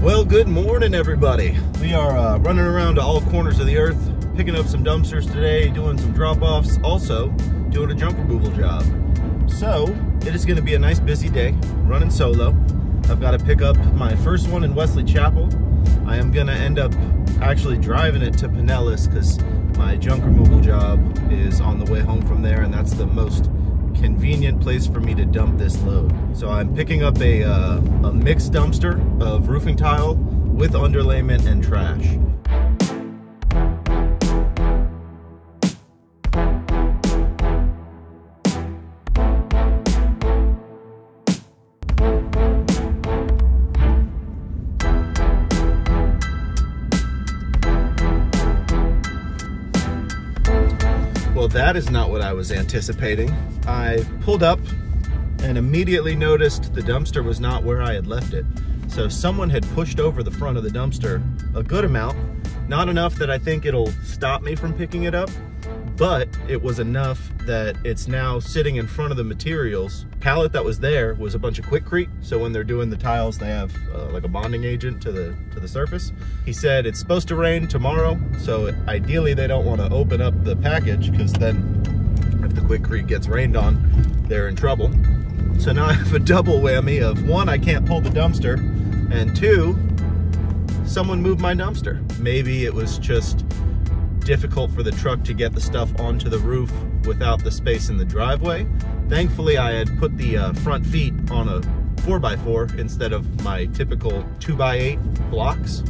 Well, good morning, everybody. We are running around to all corners of the earth, picking up some dumpsters today, doing some drop-offs, also doing a junk removal job. So, it is going to be a nice busy day, running solo. I've got to pick up my first one in Wesley Chapel. I am going to end up actually driving it to Pinellas because my junk removal job is on the way home from there, and that's the most convenient place for me to dump this load. So I'm picking up a mixed dumpster of roofing tile with underlayment and trash. Well, that is not what I was anticipating. I pulled up and immediately noticed the dumpster was not where I had left it. So someone had pushed over the front of the dumpster a good amount, not enough that I think it'll stop me from picking it up, but it was enough that it's now sitting in front of the materials. Pallet that was there was a bunch of Quickcrete, so when they're doing the tiles, they have like a bonding agent to the surface. He said it's supposed to rain tomorrow, so ideally they don't want to open up the package because then if the Quickcrete gets rained on, they're in trouble. So now I have a double whammy of one, I can't pull the dumpster, and two, someone moved my dumpster. Maybe it was just difficult for the truck to get the stuff onto the roof without the space in the driveway. Thankfully, I had put the front feet on a 4x4 instead of my typical 2x8 blocks,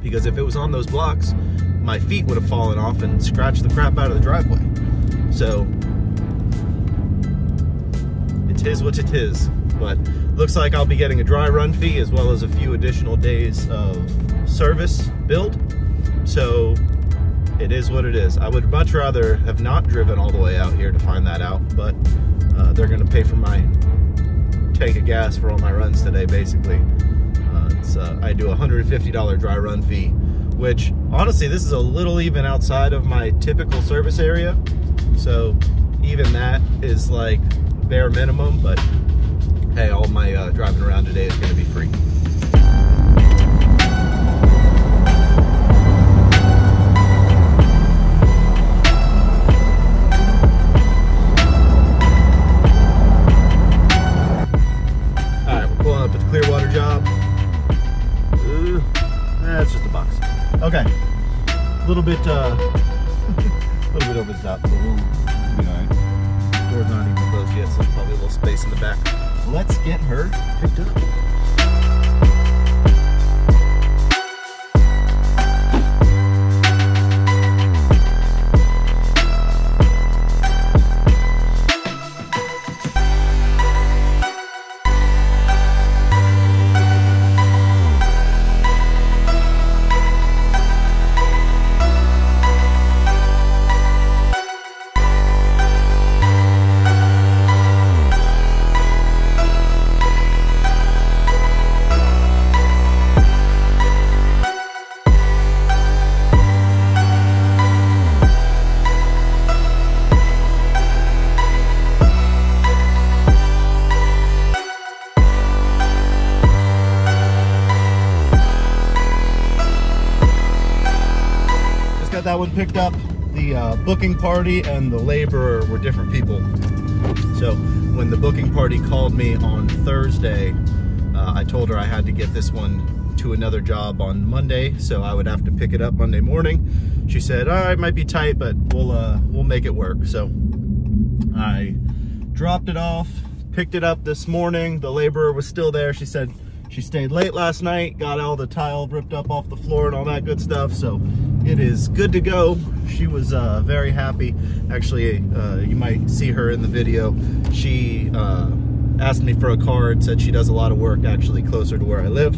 because if it was on those blocks, my feet would have fallen off and scratched the crap out of the driveway. So it is what it is, but looks like I'll be getting a dry run fee as well as a few additional days of service build. So it is what it is. I would much rather have not driven all the way out here to find that out, but they're gonna pay for my tank of gas for all my runs today, basically. I do a $150 dry run fee, which honestly, this is a little even outside of my typical service area. So even that is like bare minimum, but hey, all my driving around today is gonna be free. That's just a box. Okay, a little bit over the top, but we'll be all right. Door's not even closed yet, so probably a little space in the back. Let's get her picked up. That one picked up. The booking party and the laborer were different people. So when the booking party called me on Thursday, I told her I had to get this one to another job on Monday, so I would have to pick it up Monday morning. She said, "Oh, it might be tight, but we'll make it work." So I dropped it off, picked it up this morning. The laborer was still there. She said she stayed late last night, got all the tile ripped up off the floor and all that good stuff. So it is good to go. She was very happy. Actually, you might see her in the video. She asked me for a card, said she does a lot of work actually closer to where I live,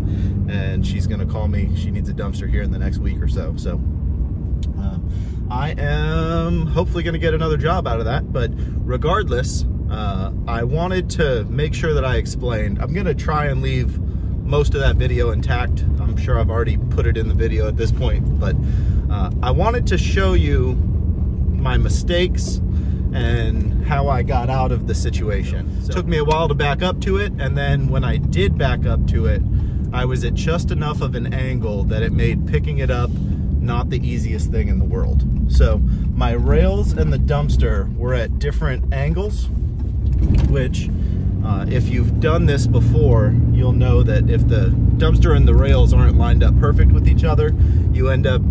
and she's gonna call me. She needs a dumpster here in the next week or so. So I am hopefully gonna get another job out of that, but regardless, I wanted to make sure that I explained. I'm gonna try and leave most of that video intact. I'm sure I've already put it in the video at this point, but I wanted to show you my mistakes and how I got out of the situation. So it took me a while to back up to it, and then when I did back up to it, I was at just enough of an angle that it made picking it up not the easiest thing in the world. So my rails and the dumpster were at different angles, which if you've done this before, you'll know that if the dumpster and the rails aren't lined up perfect with each other, you end up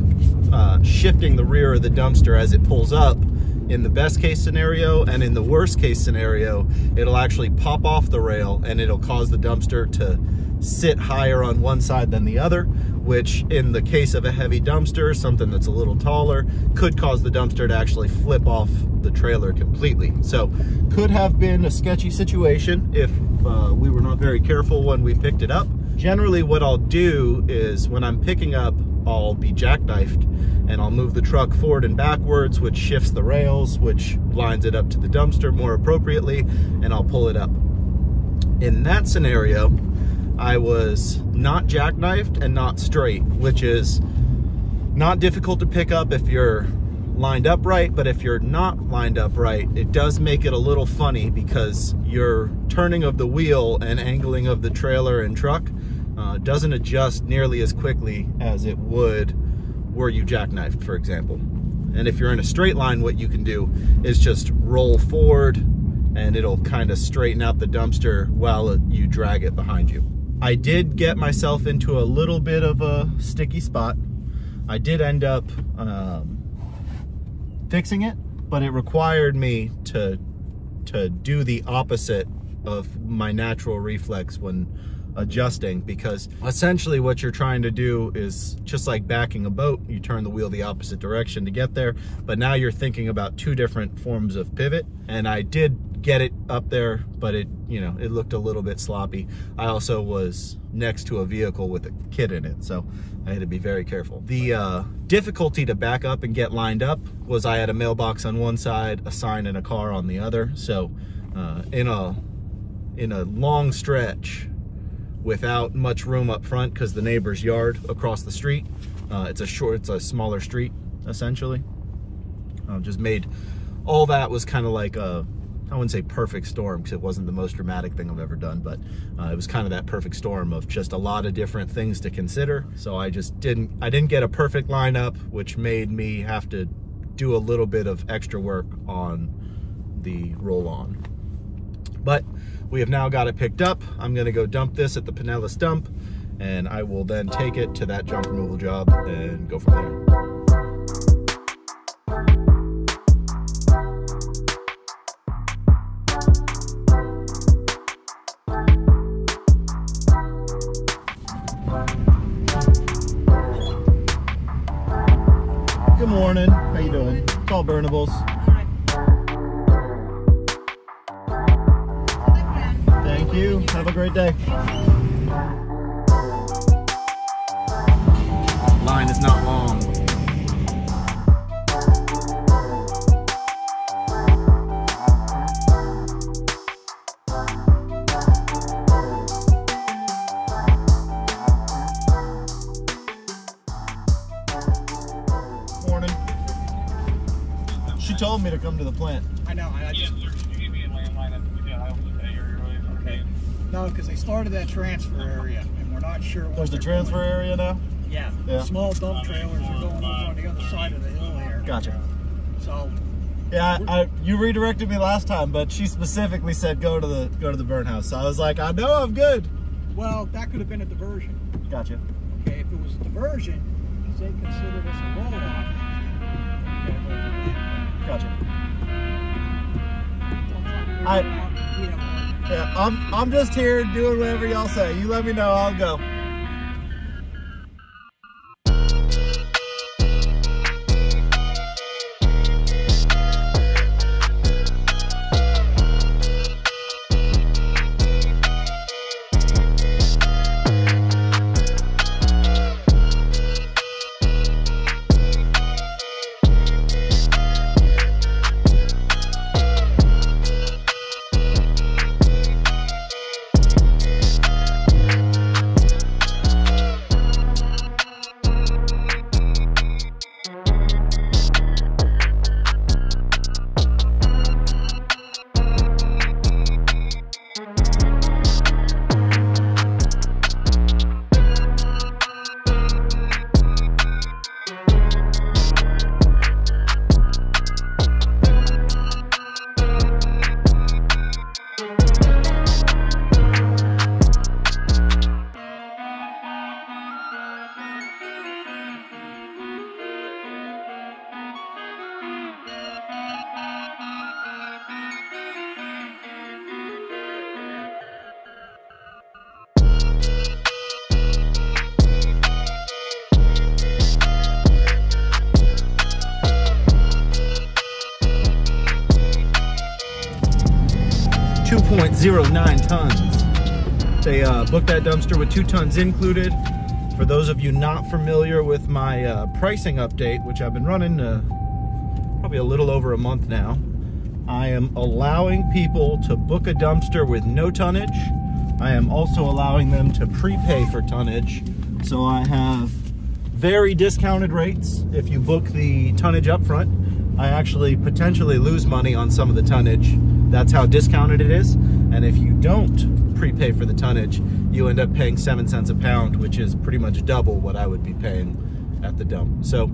shifting the rear of the dumpster as it pulls up in the best case scenario, and in the worst case scenario, it'll actually pop off the rail and it'll cause the dumpster to sit higher on one side than the other, which in the case of a heavy dumpster, something that's a little taller, could cause the dumpster to actually flip off the trailer completely. So could have been a sketchy situation if we were not very careful when we picked it up. Generally what I'll do is when I'm picking up, I'll be jackknifed and I'll move the truck forward and backwards, which shifts the rails, which lines it up to the dumpster more appropriately, and I'll pull it up. In that scenario, I was not jackknifed and not straight, which is not difficult to pick up if you're lined up right, but if you're not lined up right, it does make it a little funny because your turning of the wheel and angling of the trailer and truck doesn't adjust nearly as quickly as it would were you jackknifed, for example. And if you're in a straight line, what you can do is just roll forward and it'll kind of straighten out the dumpster while you drag it behind you. I did get myself into a little bit of a sticky spot. I did end up fixing it, but it required me to do the opposite of my natural reflex when adjusting, because essentially what you're trying to do is just like backing a boat. You turn the wheel the opposite direction to get there, but now you're thinking about two different forms of pivot. And I did get it up there, but it looked a little bit sloppy. I also was next to a vehicle with a kid in it, so I had to be very careful. The difficulty to back up and get lined up was I had a mailbox on one side, a sign and a car on the other. So in a long stretch, without much room up front because the neighbor's yard across the street, it's a smaller street essentially. Just made all that was kind of like a, I wouldn't say perfect storm because it wasn't the most dramatic thing I've ever done, but it was kind of that perfect storm of just a lot of different things to consider. So I didn't get a perfect lineup, which made me have to do a little bit of extra work on the roll-on. But we have now got it picked up. I'm gonna go dump this at the Pinellas dump, and I will then take it to that junk removal job and go from there. Good morning, how you doing? It's all burnables. Thank you, have a great day. Line is not long. Morning. She told me to come to the plant. I know. Yes, sir. Can you give me a landline? I don't know the area really. Okay. No, because they started that transfer area, and we're not sure. There's the transfer area now? Yeah. Yeah. Small dump trailers are going over on the other side of the hill here. Gotcha. So. Yeah, you redirected me last time, but she specifically said go to the burn house. So I was like, I know I'm good. Well, that could have been a diversion. Gotcha. Okay, if it was a diversion, because they consider this a roll-off. Gotcha. Yeah, I'm just here doing whatever y'all say. You let me know, I'll go. 2.09 tons. They booked that dumpster with 2 tons included. For those of you not familiar with my pricing update, which I've been running probably a little over a month now, I am allowing people to book a dumpster with no tonnage. I am also allowing them to prepay for tonnage. So I have very discounted rates if you book the tonnage up front. I actually potentially lose money on some of the tonnage. That's how discounted it is. And if you don't prepay for the tonnage, you end up paying 7 cents a pound, which is pretty much double what I would be paying at the dump. So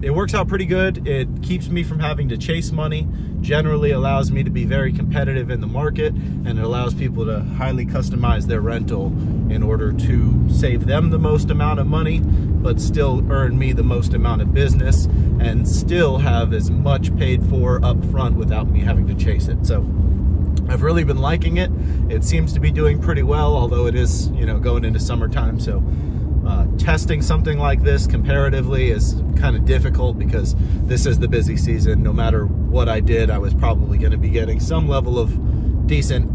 it works out pretty good. It keeps me from having to chase money, generally allows me to be very competitive in the market, and it allows people to highly customize their rental in order to save them the most amount of money, but still earn me the most amount of business and still have as much paid for up front without me having to chase it. So I've really been liking it. It seems to be doing pretty well, although it is, you know, going into summertime. So testing something like this comparatively is kind of difficult because this is the busy season. No matter what I did, I was probably going to be getting some level of decent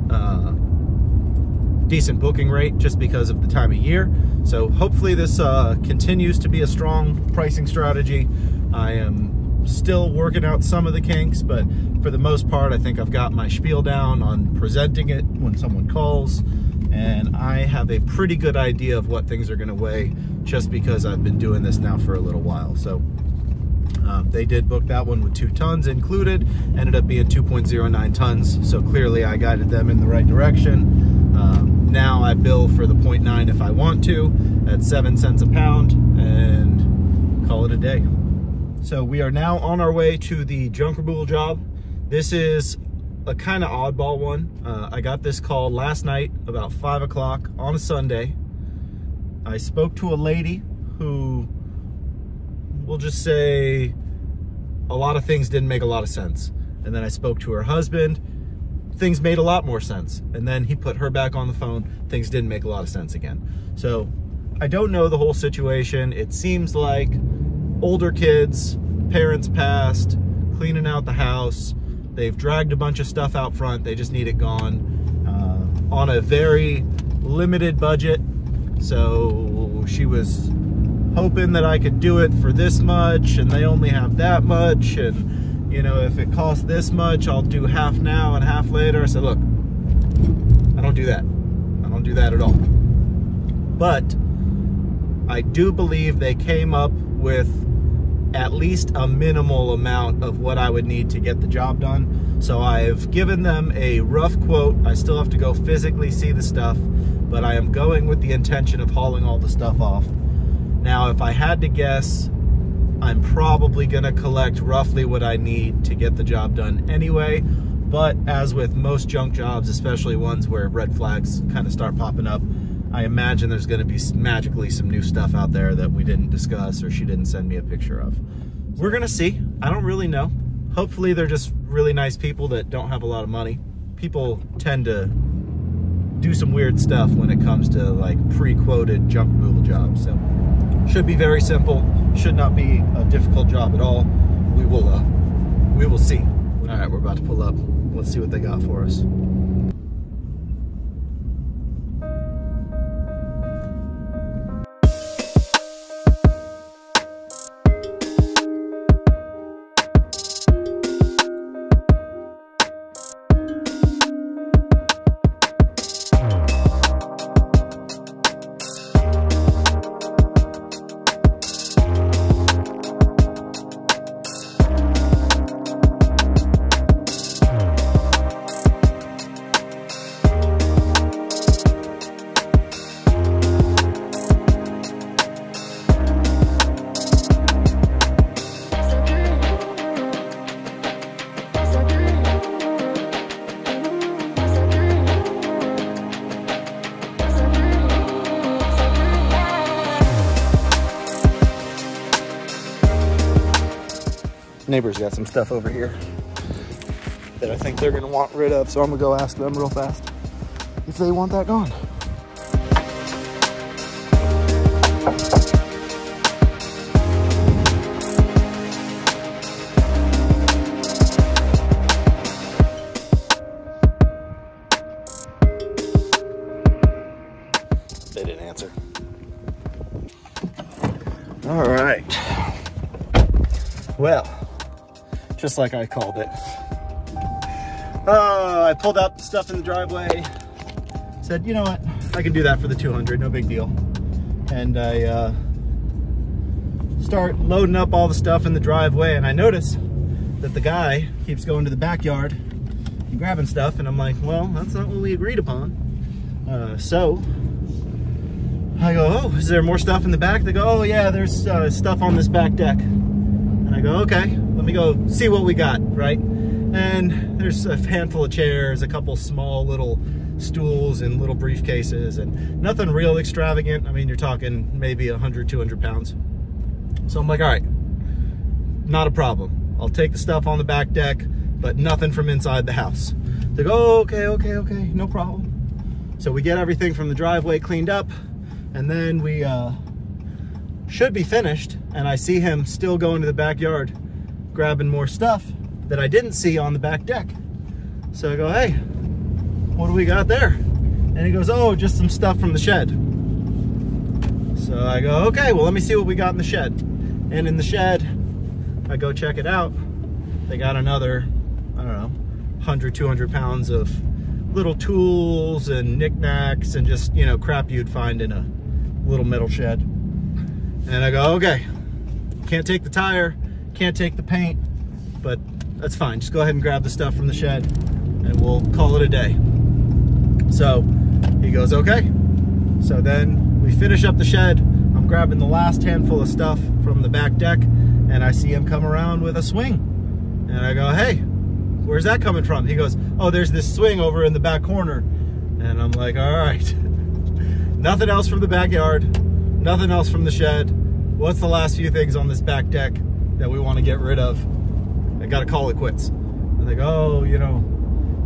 booking rate just because of the time of year. So hopefully this continues to be a strong pricing strategy. I am still working out some of the kinks, but for the most part, I think I've got my spiel down on presenting it when someone calls, and I have a pretty good idea of what things are going to weigh just because I've been doing this now for a little while. So they did book that one with 2 tons included, ended up being 2.09 tons. So clearly I guided them in the right direction. Now I bill for the 0.9 if I want to at 7 cents a pound and call it a day. So we are now on our way to the junk removal job. This is a kind of oddball one. I got this call last night about 5 o'clock on a Sunday. I spoke to a lady who, we'll just say, a lot of things didn't make a lot of sense. And then I spoke to her husband. Things made a lot more sense. And then he put her back on the phone. Things didn't make a lot of sense again. So I don't know the whole situation. It seems like older kids, parents passed, cleaning out the house. They've dragged a bunch of stuff out front. They just need it gone on a very limited budget. So she was hoping that I could do it for this much, and they only have that much. And, you know, if it costs this much, I'll do half now and half later. I said, look, I don't do that. I don't do that at all. But I do believe they came up with at least a minimal amount of what I would need to get the job done. So I've given them a rough quote. I still have to go physically see the stuff, but I am going with the intention of hauling all the stuff off. Now, if I had to guess, I'm probably gonna collect roughly what I need to get the job done anyway. But as with most junk jobs, especially ones where red flags kind of start popping up, I imagine there's going to be magically some new stuff out there that we didn't discuss or she didn't send me a picture of. We're going to see. I don't really know. Hopefully they're just really nice people that don't have a lot of money. People tend to do some weird stuff when it comes to like pre-quoted junk removal jobs. So should be very simple. Should not be a difficult job at all. We will see. All right, we're about to pull up. Let's see what they got for us. Neighbor's got some stuff over here that I think they're gonna want rid of, so I'm gonna go ask them real fast if they want that gone. All right. Well, just like I called it. I pulled out the stuff in the driveway. Said, you know what? I can do that for the 200, no big deal. And I start loading up all the stuff in the driveway, and I notice that the guy keeps going to the backyard and grabbing stuff, and I'm like, well, that's not what we agreed upon. So I go, oh, is there more stuff in the back? They go, oh yeah, there's stuff on this back deck. And I go, okay, let me go see what we got, right? And there's a handful of chairs, a couple small little stools and little briefcases, and nothing real extravagant. I mean, you're talking maybe 100, 200 pounds. So I'm like, all right, not a problem. I'll take the stuff on the back deck, but nothing from inside the house. They go, oh, okay, no problem. So we get everything from the driveway cleaned up, and then we should be finished, and I see him still going to the backyard, grabbing more stuff that I didn't see on the back deck. So I go, hey, what do we got there? And he goes, oh, just some stuff from the shed. So I go, okay, well, let me see what we got in the shed. And in the shed, I go check it out. They got another, I don't know, 100, 200 pounds of little tools and knickknacks and just, you know, crap you'd find in a little metal shed. And I go, okay, can't take the tire, can't take the paint, but that's fine. Just go ahead and grab the stuff from the shed and we'll call it a day. So he goes, okay. So then we finish up the shed. I'm grabbing the last handful of stuff from the back deck, and I see him come around with a swing. And I go, hey, where's that coming from? He goes, oh, there's this swing over in the back corner. And I'm like, all right. Nothing else from the backyard, nothing else from the shed. What's the last few things on this back deck that we want to get rid of? I got to call it quits. And they go, oh, you know,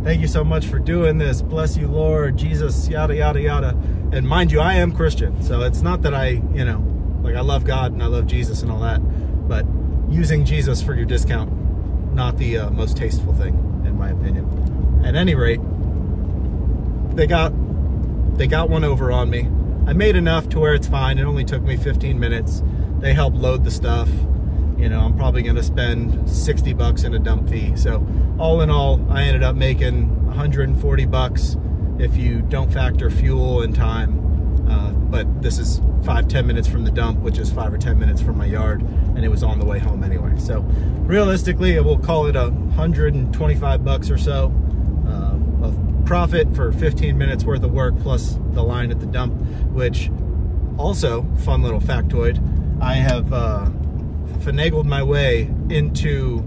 thank you so much for doing this. Bless you, Lord, Jesus, yada, yada, yada. And mind you, I am Christian. So it's not that I, you know, like I love God and I love Jesus and all that. But using Jesus for your discount, not the most tasteful thing, in my opinion. At any rate, they got one over on me. I made enough to where it's fine. It only took me 15 minutes. They helped load the stuff. You know, I'm probably gonna spend 60 bucks in a dump fee. So all in all, I ended up making 140 bucks if you don't factor fuel and time. But this is 5-10 minutes from the dump, which is 5 or 10 minutes from my yard, and it was on the way home anyway. So realistically, we'll call it 125 bucks or so of profit for 15 minutes worth of work plus the line at the dump, which also, fun little factoid, I have finagled my way into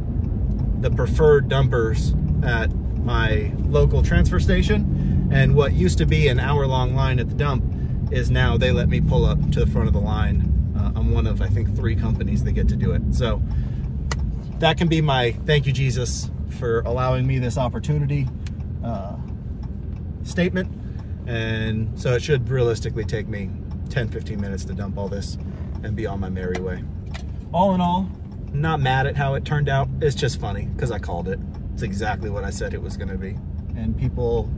the preferred dumpers at my local transfer station, and what used to be an hour-long line at the dump is now they let me pull up to the front of the line. I'm one of, I think, 3 companies that get to do it. So that can be my thank you, Jesus, for allowing me this opportunity statement. And so it should realistically take me 10-15 minutes to dump all this and be on my merry way. All in all, not mad at how it turned out. It's just funny because I called it. It's exactly what I said it was going to be. And people,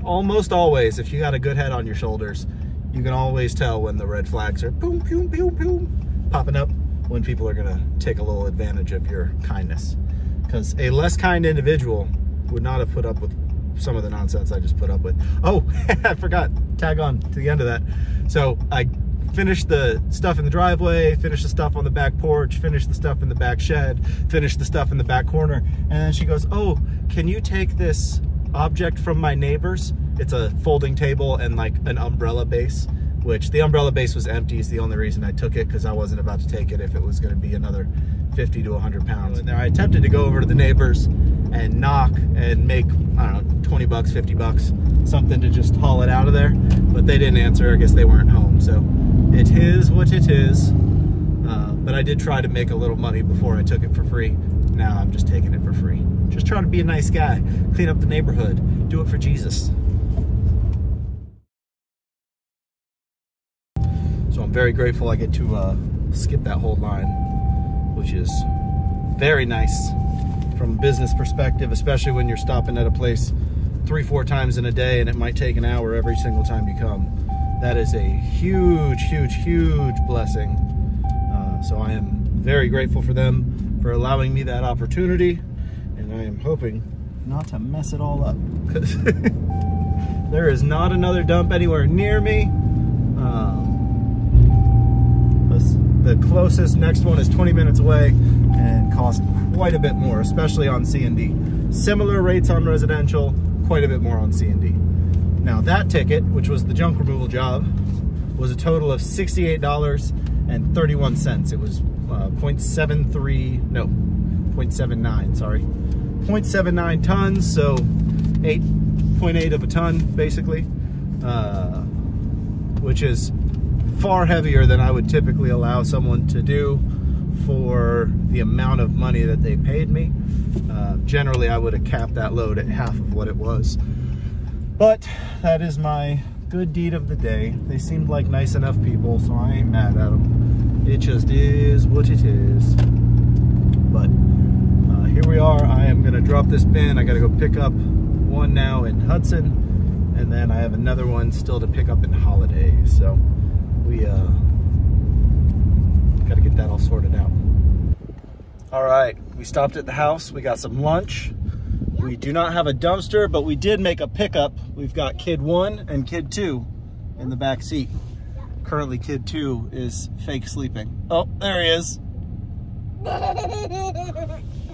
almost always, if you got a good head on your shoulders, you can always tell when the red flags are boom, boom, boom, boom, popping up, when people are going to take a little advantage of your kindness. Because a less kind individual would not have put up with some of the nonsense I just put up with. Oh, I forgot, tag on to the end of that. So I finished the stuff in the driveway, finished the stuff on the back porch, finished the stuff in the back shed, finished the stuff in the back corner. And then she goes, oh, can you take this object from my neighbors? It's a folding table and like an umbrella base, which the umbrella base was empty. Is the only reason I took it, because I wasn't about to take it if it was going to be another 50 to 100 pounds. And there I attempted to go over to the neighbors and knock and make, I don't know, 20 bucks, 50 bucks, something to just haul it out of there. But they didn't answer. I guess they weren't home. So it is what it is. But I did try to make a little money before I took it for free. Now I'm just taking it for free. Just trying to be a nice guy, clean up the neighborhood, do it for Jesus. So I'm very grateful I get to skip that whole line, which is very nice from a business perspective, especially when you're stopping at a place 3-4 times in a day and it might take an hour every single time you come. That is a huge, huge, huge blessing. So I am very grateful for them for allowing me that opportunity, and I am hoping not to mess it all up, because there is not another dump anywhere near me. The closest next one is 20 minutes away and costs quite a bit more, especially on C&D. Similar rates on residential, quite a bit more on C&D. Now that ticket, which was the junk removal job, was a total of $68.31. It was 0.79, sorry. 0.79 tons, so 8.8 of a ton, basically, which is far heavier than I would typically allow someone to do for the amount of money that they paid me. Generally, I would have capped that load at half of what it was. But that is my good deed of the day. They seemed like nice enough people, so I ain't mad at them. It just is what it is. But here we are. I am gonna drop this bin. I gotta go pick up one now in Hudson, and then I have another one still to pick up in Holiday. So we gotta get that all sorted out. All right, we stopped at the house. We got some lunch. We do not have a dumpster, but we did make a pickup. We've got kid 1 and kid 2 in the back seat. Currently, kid 2 is fake sleeping. Oh, there he is.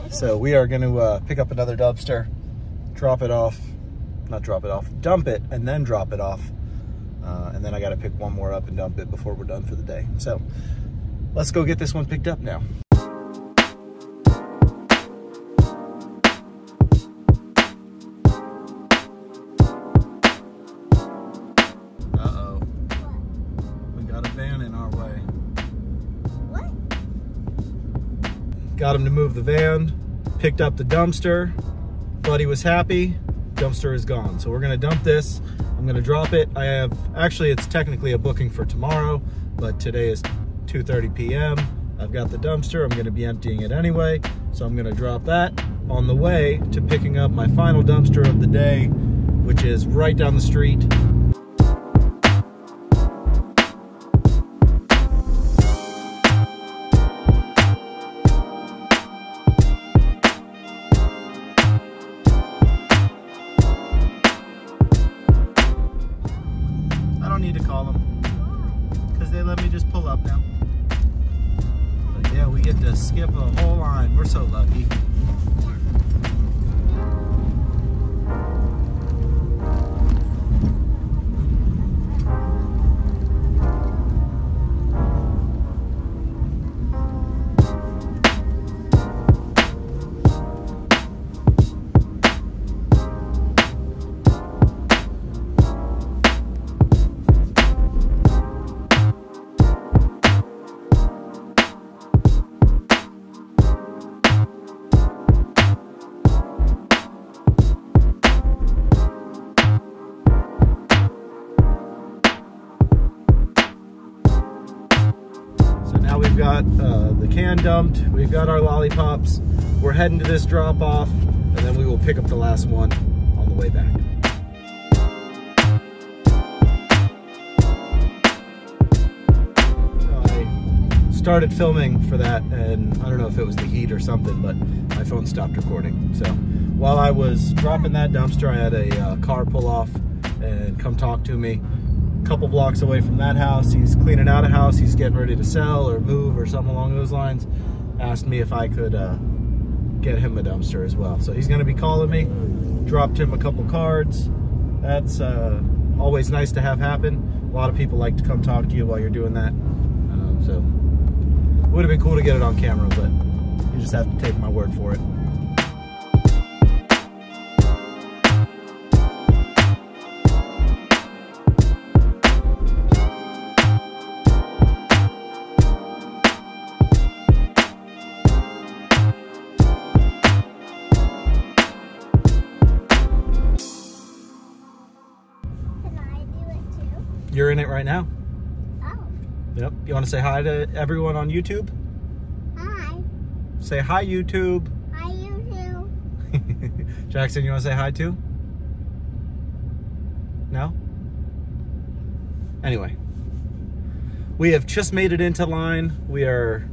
So we are going to pick up another dumpster, dump it, and then drop it off. And then I got to pick one more up and dump it before we're done for the day. So let's go get this one picked up now. Got him to move the van, picked up the dumpster. Buddy was happy, dumpster is gone. So we're gonna dump this. I'm gonna drop it. Actually it's technically a booking for tomorrow, but today is 2:30 p.m. I've got the dumpster, I'm gonna be emptying it anyway. So I'm gonna drop that on the way to picking up my final dumpster of the day, which is right down the street. Skip the whole line. We're so lucky. We've got the can dumped, we've got our lollipops, we're heading to this drop off, and then we will pick up the last one on the way back. So I started filming for that, and I don't know if it was the heat or something, but my phone stopped recording. So while I was dropping that dumpster, I had a car pull off and come talk to me. Couple blocks away from that house. He's cleaning out a house he's getting ready to sell or move or something along those lines. Asked me if I could get him a dumpster as well. So he's going to be calling me. Dropped him a couple cards. That's always nice to have happen. A lot of people like to come talk to you while you're doing that. So it would have been cool to get it on camera, but you just have to take my word for it. You're in it right now. Oh. Yep. You want to say hi to everyone on YouTube? Hi. Say hi, YouTube. Hi, YouTube. Jackson, you want to say hi too? No? Anyway. We have just made it into line. We are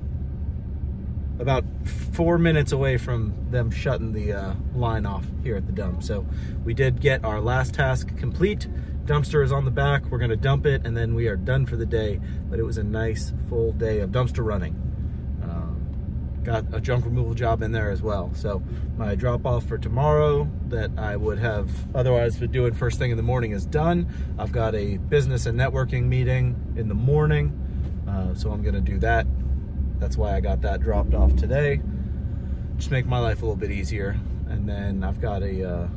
about 4 minutes away from them shutting the line off here at the dump. So we did get our last task complete. Dumpster is on the back. We're gonna dump it and then we are done for the day. But it was a nice full day of dumpster running. Got a junk removal job in there as well. So my drop off for tomorrow that I would have otherwise been doing first thing in the morning is done. I've got a business and networking meeting in the morning. So I'm gonna do that. That's why I got that dropped off today. Just make my life a little bit easier. And then I've got I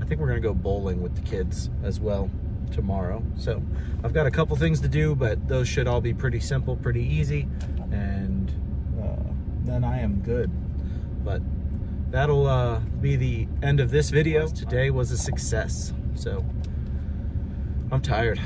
think we're gonna go bowling with the kids as well tomorrow. So I've got a couple things to do, but those should all be pretty simple, pretty easy. And then I am good. But that'll be the end of this video. Today was a success. So I'm tired.